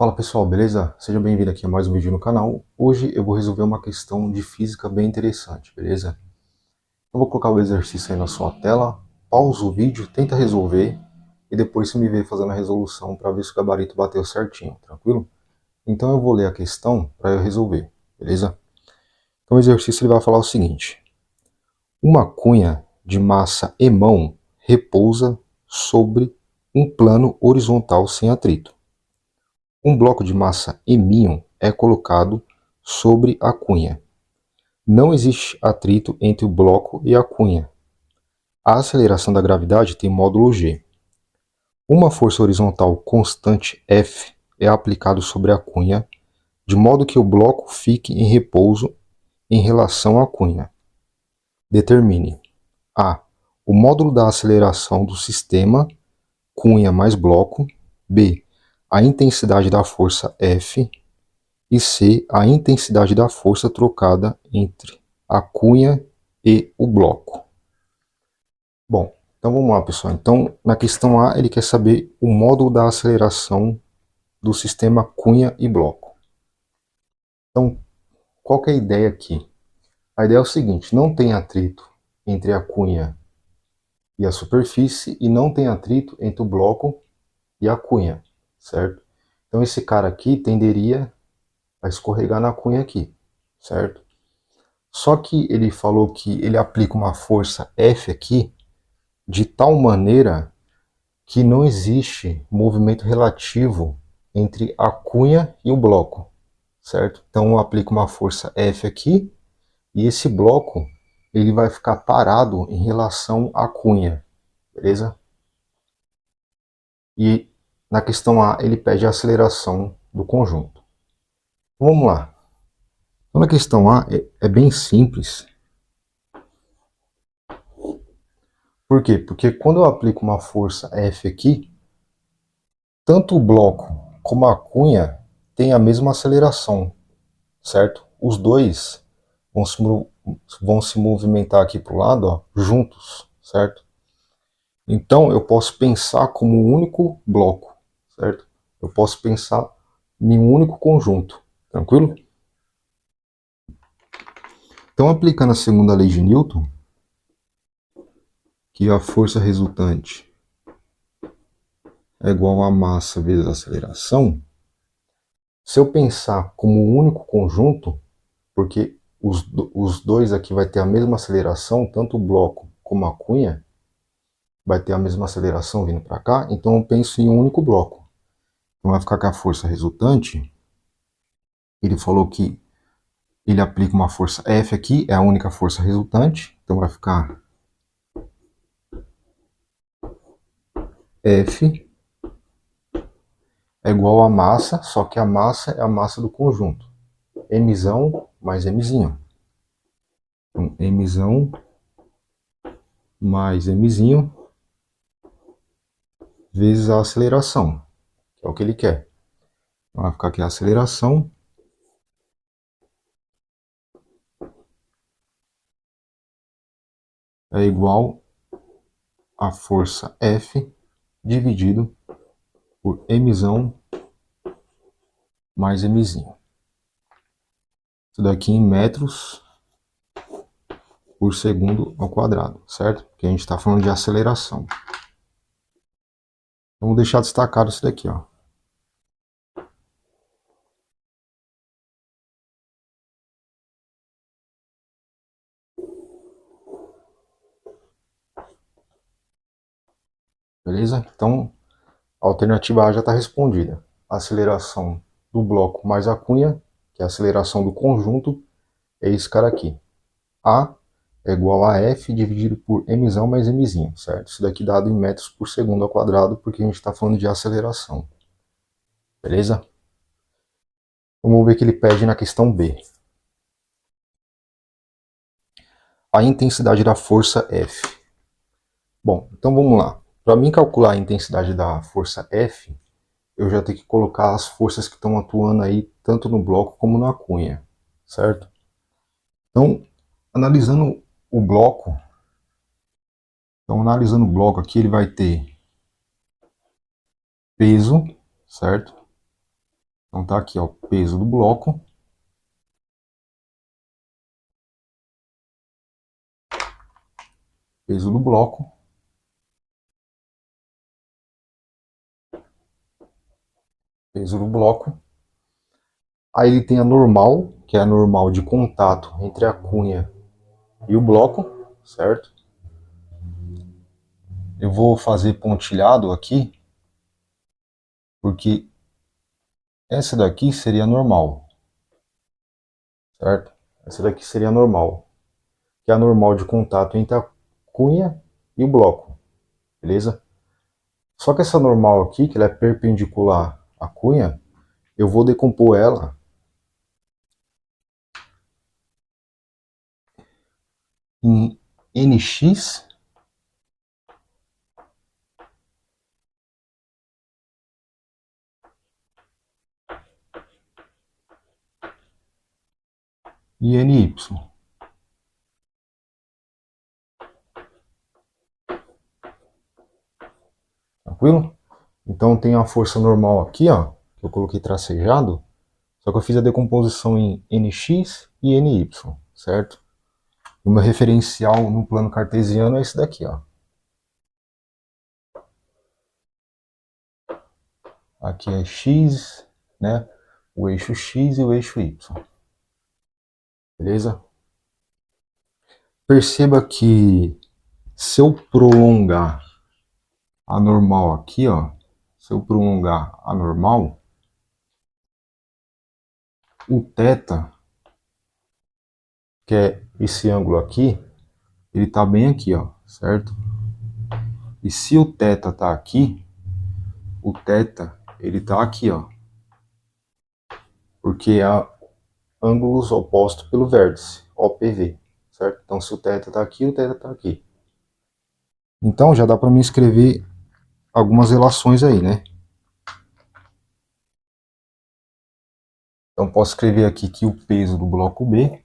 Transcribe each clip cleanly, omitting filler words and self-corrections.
Fala pessoal, beleza? Seja bem-vindo aqui a mais um vídeo no canal. Hoje eu vou resolver uma questão de física bem interessante, beleza? Eu vou colocar o exercício aí na sua tela, pausa o vídeo, tenta resolver e depois você me vê fazendo a resolução para ver se o gabarito bateu certinho, tranquilo? Então eu vou ler a questão para eu resolver, beleza? Então o exercício ele vai falar o seguinte: uma cunha de massa e-mão repousa sobre um plano horizontal sem atrito. Um bloco de massa íon é colocado sobre a cunha. Não existe atrito entre o bloco e a cunha. A aceleração da gravidade tem módulo G. Uma força horizontal constante F é aplicada sobre a cunha, de modo que o bloco fique em repouso em relação à cunha. Determine a. O módulo da aceleração do sistema, cunha mais bloco. B. A intensidade da força F. E C, a intensidade da força trocada entre a cunha e o bloco. Bom, então vamos lá, pessoal. Então, na questão A, ele quer saber o módulo da aceleração do sistema cunha e bloco. Então, qual que é a ideia aqui? A ideia é o seguinte: não tem atrito entre a cunha e a superfície e não tem atrito entre o bloco e a cunha, certo? Então, esse cara aqui tenderia a escorregar na cunha aqui, certo? Só que ele falou que ele aplica uma força F aqui de tal maneira que não existe movimento relativo entre a cunha e o bloco, certo? Então eu aplico uma força F aqui e esse bloco ele vai ficar parado em relação à cunha, beleza? E na questão A ele pede a aceleração do conjunto. Vamos lá. Então na questão A é bem simples. Por quê? Porque quando eu aplico uma força F aqui, tanto o bloco como a cunha têm a mesma aceleração, certo? Os dois vão se movimentar aqui para o lado, ó, juntos, certo? Então eu posso pensar como um único bloco, certo? Eu posso pensar em um único conjunto, tranquilo? Então aplicando a segunda lei de Newton, que a força resultante é igual a massa vezes a aceleração, se eu pensar como um único conjunto, porque os dois aqui vai ter a mesma aceleração, tanto o bloco como a cunha, vai ter a mesma aceleração vindo para cá, então eu penso em um único bloco. Então vai ficar com a força resultante, ele falou que ele aplica uma força F aqui, é a única força resultante, então vai ficar F é igual a massa, só que a massa é a massa do conjunto. Mzão mais Mzinho. Então, Mzão mais Mzinho vezes a aceleração, que é o que ele quer. Então, vai ficar aqui a aceleração é igual a força F dividido por Mzão mais Mzinho. Isso daqui em metros por segundo ao quadrado, certo? Porque a gente está falando de aceleração. Vamos deixar destacado isso daqui, ó. Beleza? Então, a alternativa A já está respondida. A aceleração do bloco mais a cunha, que é a aceleração do conjunto, é esse cara aqui. A é igual a F dividido por Mzão mais Mzinho, certo? Isso daqui dado em metros por segundo ao quadrado, porque a gente está falando de aceleração. Beleza? Vamos ver o que ele pede na questão B. A intensidade da força F. Bom, então vamos lá. Para mim calcular a intensidade da força F, eu já tenho que colocar as forças que estão atuando aí, tanto no bloco como na cunha, certo? Então, analisando o bloco, analisando o bloco aqui, ele vai ter peso, certo? Então tá aqui, ó, o peso do bloco. Peso do bloco. Peso do bloco. Aí ele tem a normal, que é a normal de contato entre a cunha e o bloco, certo? Eu vou fazer pontilhado aqui, porque essa daqui seria normal, certo? Essa daqui seria normal, que é a normal de contato entre a cunha e o bloco, beleza? Só que essa normal aqui, que ela é perpendicular à cunha, eu vou decompor ela em NX e NY. Tranquilo? Então tem a força normal aqui, ó, que eu coloquei tracejado, só que eu fiz a decomposição em NX e NY, certo? O meu referencial no plano cartesiano é esse daqui, ó. Aqui é X, né? O eixo X e o eixo Y. Beleza? Perceba que se eu prolongar a normal aqui, ó, se eu prolongar a normal, o θ, que é esse ângulo aqui, ele tá bem aqui, ó, certo? E se o θ tá aqui, o θ, ele tá aqui, ó, porque é ângulos opostos pelo vértice, OPV, certo? Então se o θ tá aqui, o θ tá aqui. Então já dá para me escrever algumas relações aí, né? Então posso escrever aqui que o peso do bloco B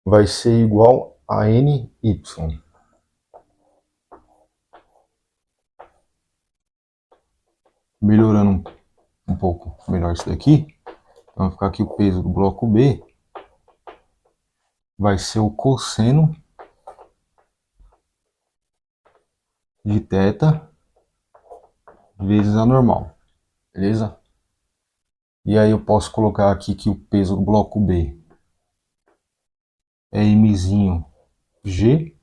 vai ser igual a NY. Melhorando um pouco melhor isso daqui, então vai ficar aqui o peso do bloco B vai ser o cosseno de θ vezes a normal, beleza? E aí eu posso colocar aqui que o peso do bloco B é mzinho G,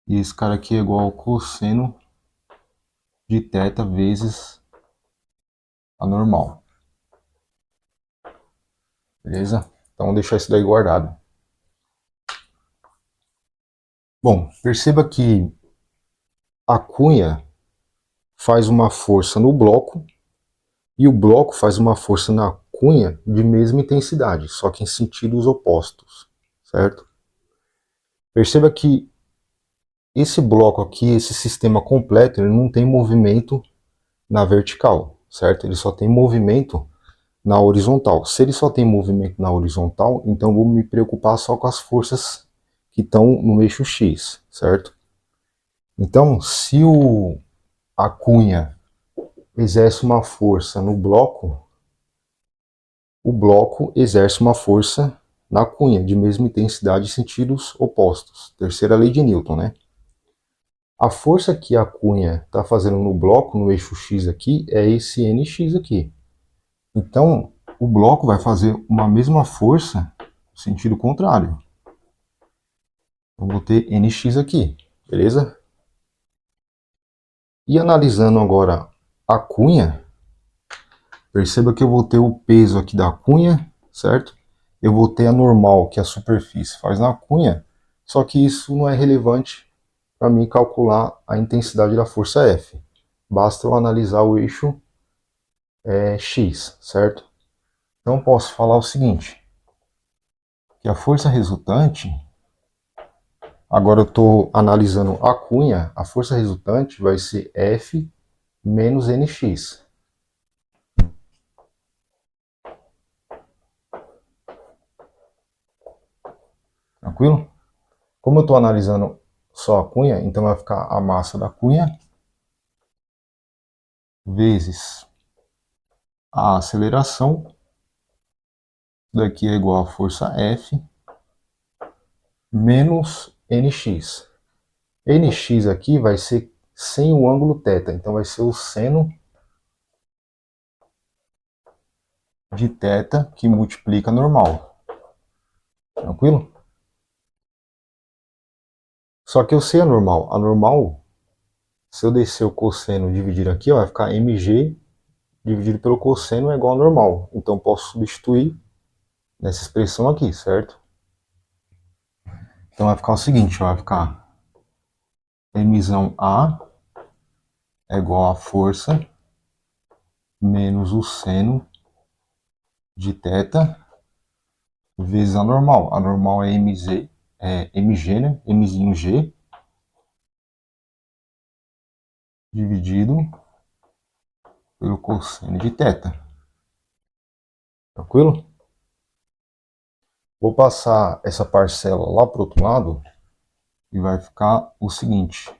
e esse cara aqui é igual ao cosseno de θ vezes a normal, beleza? Então vou deixar isso daí guardado. Bom, perceba que a cunha faz uma força no bloco e o bloco faz uma força na cunha de mesma intensidade, só que em sentidos opostos, certo? Perceba que esse bloco aqui, esse sistema completo, ele não tem movimento na vertical, certo? Ele só tem movimento na horizontal. Se ele só tem movimento na horizontal, então eu vou me preocupar só com as forças que estão no eixo X, certo? Então, se a cunha exerce uma força no bloco, o bloco exerce uma força na cunha, de mesma intensidade em sentidos opostos. Terceira lei de Newton, né? A força que a cunha está fazendo no bloco, no eixo X aqui, é esse NX aqui. Então, o bloco vai fazer uma mesma força no sentido contrário. Eu vou ter NX aqui, beleza? E analisando agora a cunha, perceba que eu vou ter o peso aqui da cunha, certo? Eu vou ter a normal, que a superfície faz na cunha, só que isso não é relevante para mim calcular a intensidade da força F. Basta eu analisar o eixo X, certo? Então posso falar o seguinte, que a força resultante, agora eu estou analisando a cunha, a força resultante vai ser F menos NX. Tranquilo? Como eu estou analisando só a cunha, então vai ficar a massa da cunha vezes a aceleração, daqui é igual a força F, menos Nx. Nx aqui vai ser sem o ângulo θ, então vai ser o seno de θ que multiplica normal. Tranquilo? Só que eu sei a normal. A normal, se eu descer o cosseno e dividir aqui, ó, vai ficar mg dividido pelo cosseno é igual a normal. Então posso substituir nessa expressão aqui, certo? Então vai ficar o seguinte, ó, vai ficar mzão A é igual a força menos o seno de θ vezes a normal. A normal é mg, né? Mzinho G dividido pelo cosseno de θ. Tranquilo? Vou passar essa parcela lá para o outro lado e vai ficar o seguinte.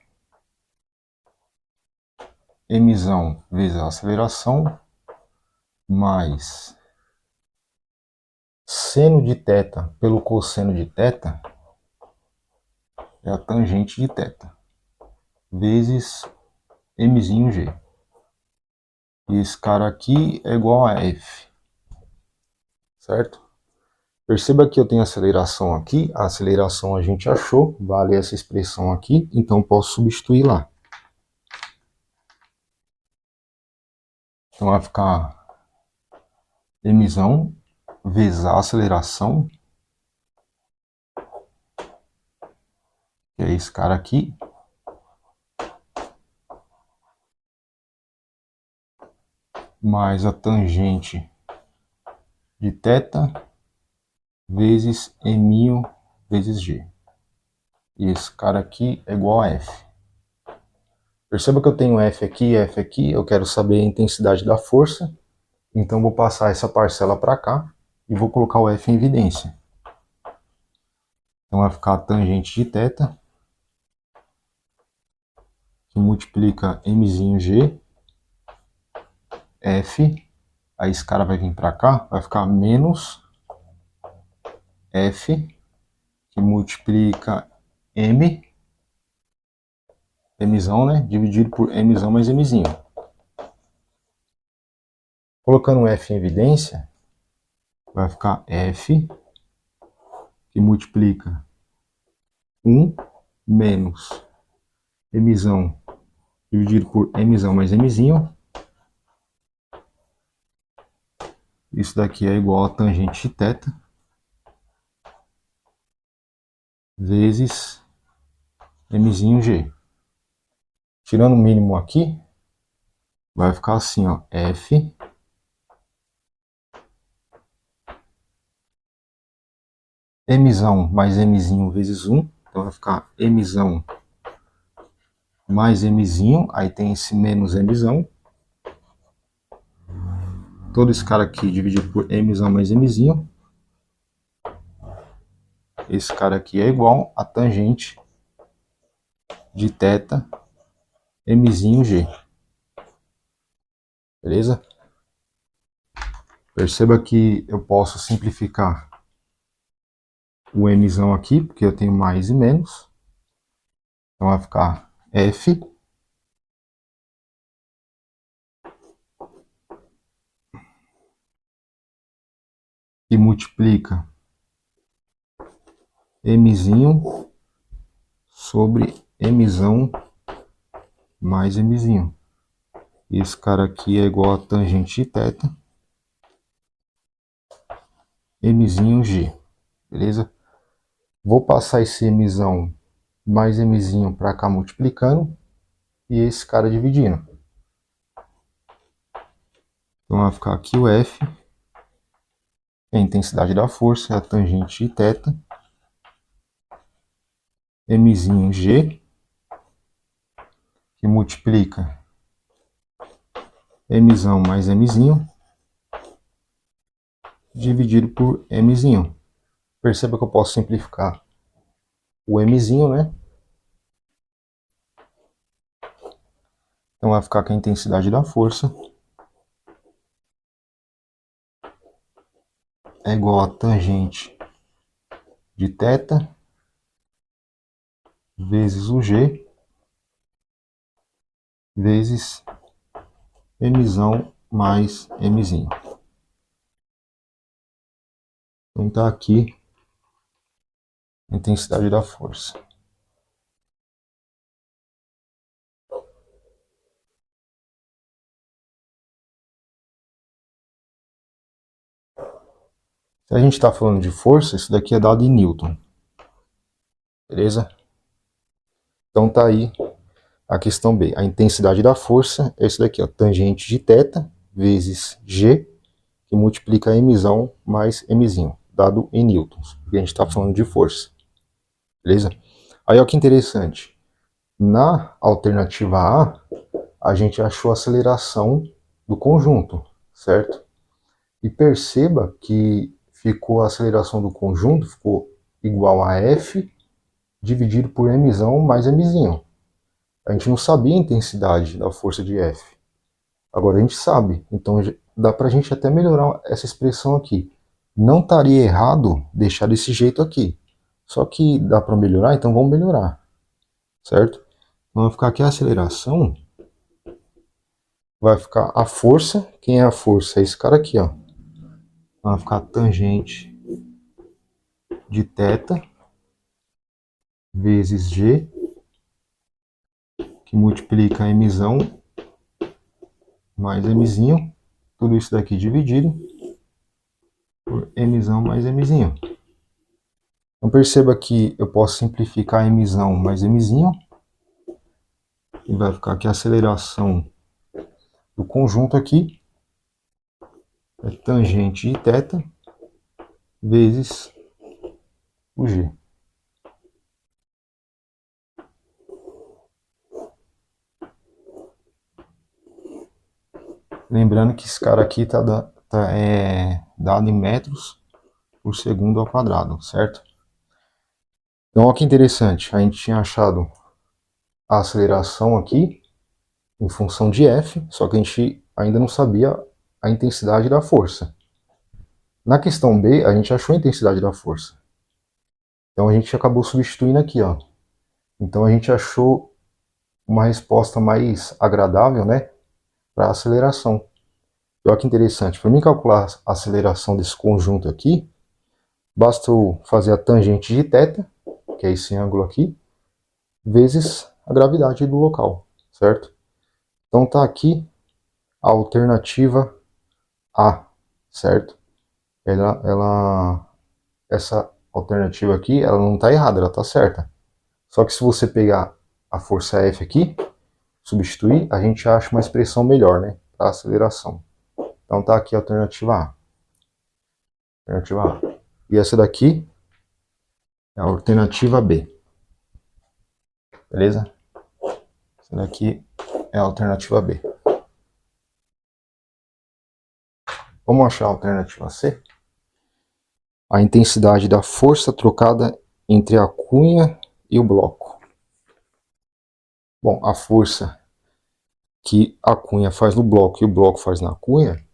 Mzão vezes a aceleração mais seno de θ pelo cosseno de θ é a tangente de θ vezes mzinho G. E esse cara aqui é igual a F, certo? Perceba que eu tenho aceleração aqui, a aceleração a gente achou, vale essa expressão aqui, então posso substituir lá. Então vai ficar mzão vezes a aceleração, que é esse cara aqui, mais a tangente de θ vezes m vezes g. E esse cara aqui é igual a F. Perceba que eu tenho F aqui e F aqui, eu quero saber a intensidade da força, então vou passar essa parcela para cá e vou colocar o F em evidência. Então vai ficar a tangente de θ, que multiplica mzinho G, F, aí esse cara vai vir para cá, vai ficar menos F, que multiplica mzão, né, dividido por mzão mais mzinho. Colocando o F em evidência, vai ficar F, que multiplica 1 menos mzão dividido por mzão mais mzinho. Isso daqui é igual a tangente de θ vezes mzinho G. Tirando o mínimo aqui, vai ficar assim, ó, F mzão mais mzinho vezes 1. Então vai ficar mzão mais mzinho, aí tem esse menos mzão. Todo esse cara aqui dividido por mzão mais mzinho. Esse cara aqui é igual a tangente de θ mzinho G. Beleza? Perceba que eu posso simplificar o mzão aqui, porque eu tenho mais e menos. Então vai ficar F que multiplica mzinho sobre mzão mais mzinho. Esse cara aqui é igual a tangente de θ mzinho G. Beleza? Vou passar esse mzão mais mzinho para cá multiplicando e esse cara dividindo. Então vai ficar aqui o F, a intensidade da força, é a tangente de θ, mzinho G, que multiplica mzão mais mzinho, dividido por mzinho. Perceba que eu posso simplificar o mzinho, né? Então vai ficar que a intensidade da força é igual a tangente de θ vezes o G vezes Mzão mais Mzinho. Então tá aqui a intensidade da força. Se a gente está falando de força, isso daqui é dado em Newton. Beleza? Então tá aí a questão B. A intensidade da força é isso daqui, ó, tangente de θ vezes G, que multiplica Mzão mais Mzinho, dado em newtons, porque a gente está falando de força. Beleza? Aí olha que interessante. Na alternativa a gente achou a aceleração do conjunto, certo? E perceba que ficou a aceleração do conjunto ficou igual a F dividido por Mzão mais Mzinho. A gente não sabia a intensidade da força de F. Agora a gente sabe. Então dá pra gente até melhorar essa expressão aqui. Não estaria errado deixar desse jeito aqui. Só que dá para melhorar, então vamos melhorar. Certo? Então vai ficar aqui a aceleração. Vai ficar a força. Quem é a força? É esse cara aqui, ó. Vai ficar tangente de θ vezes G, que multiplica Mzão mais Mzinho. Tudo isso daqui dividido por Mzão mais Mzinho. Então perceba que eu posso simplificar Mzão mais Mzinho. E vai ficar aqui a aceleração do conjunto aqui. É tangente de θ vezes o G. Lembrando que esse cara aqui está dado em metros por segundo ao quadrado, certo? Então, olha que interessante. A gente tinha achado a aceleração aqui em função de F, só que a gente ainda não sabia a intensidade da força. Na questão B, a gente achou a intensidade da força. Então, a gente acabou substituindo aqui, ó. Então, a gente achou uma resposta mais agradável, né, para a aceleração. Olha que interessante. Para mim calcular a aceleração desse conjunto aqui, basta eu fazer a tangente de θ, que é esse ângulo aqui, vezes a gravidade do local, certo? Então tá aqui a alternativa A, certo? Essa alternativa aqui, ela não está errada, ela está certa. Só que se você pegar a força F aqui, substituir, a gente acha uma expressão melhor, né, para aceleração. Então tá aqui a alternativa A. Alternativa A. E essa daqui é a alternativa B. Beleza? Essa daqui é a alternativa B. Vamos achar a alternativa C? A intensidade da força trocada entre a cunha e o bloco. Bom, a força que a cunha faz no bloco e o bloco faz na cunha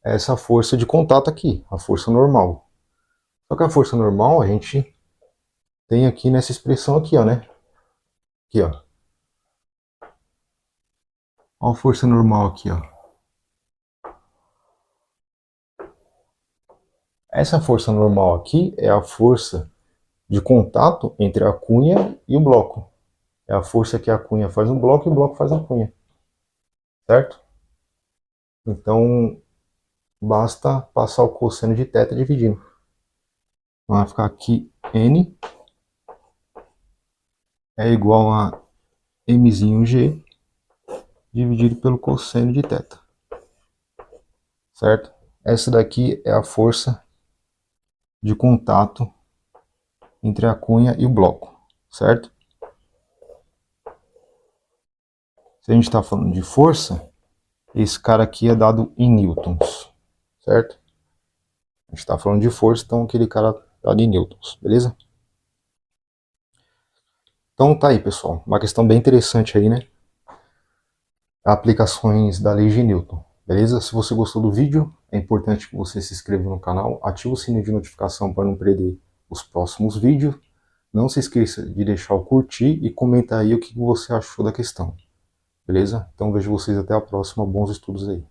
é essa força de contato aqui, a força normal. Só que a força normal a gente tem aqui nessa expressão aqui, ó, né? Aqui, ó. Olha a força normal aqui, ó. Essa força normal aqui é a força de contato entre a cunha e o bloco. É a força que a cunha faz no bloco e o bloco faz na cunha. Certo? Então, basta passar o cosseno de θ dividindo. Vai ficar aqui N é igual a Mzinho G dividido pelo cosseno de θ. Certo? Essa daqui é a força de contato entre a cunha e o bloco. Certo? Se a gente está falando de força, esse cara aqui é dado em newtons. Certo? A gente está falando de força, então aquele cara é dado em newtons. Beleza? Então tá aí, pessoal. Uma questão bem interessante aí, né? aplicações da lei de Newton, beleza? Se você gostou do vídeo, é importante que você se inscreva no canal, ative o sininho de notificação para não perder os próximos vídeos. Não se esqueça de deixar o curtir e comentar aí o que você achou da questão, beleza? Então vejo vocês até a próxima, bons estudos aí.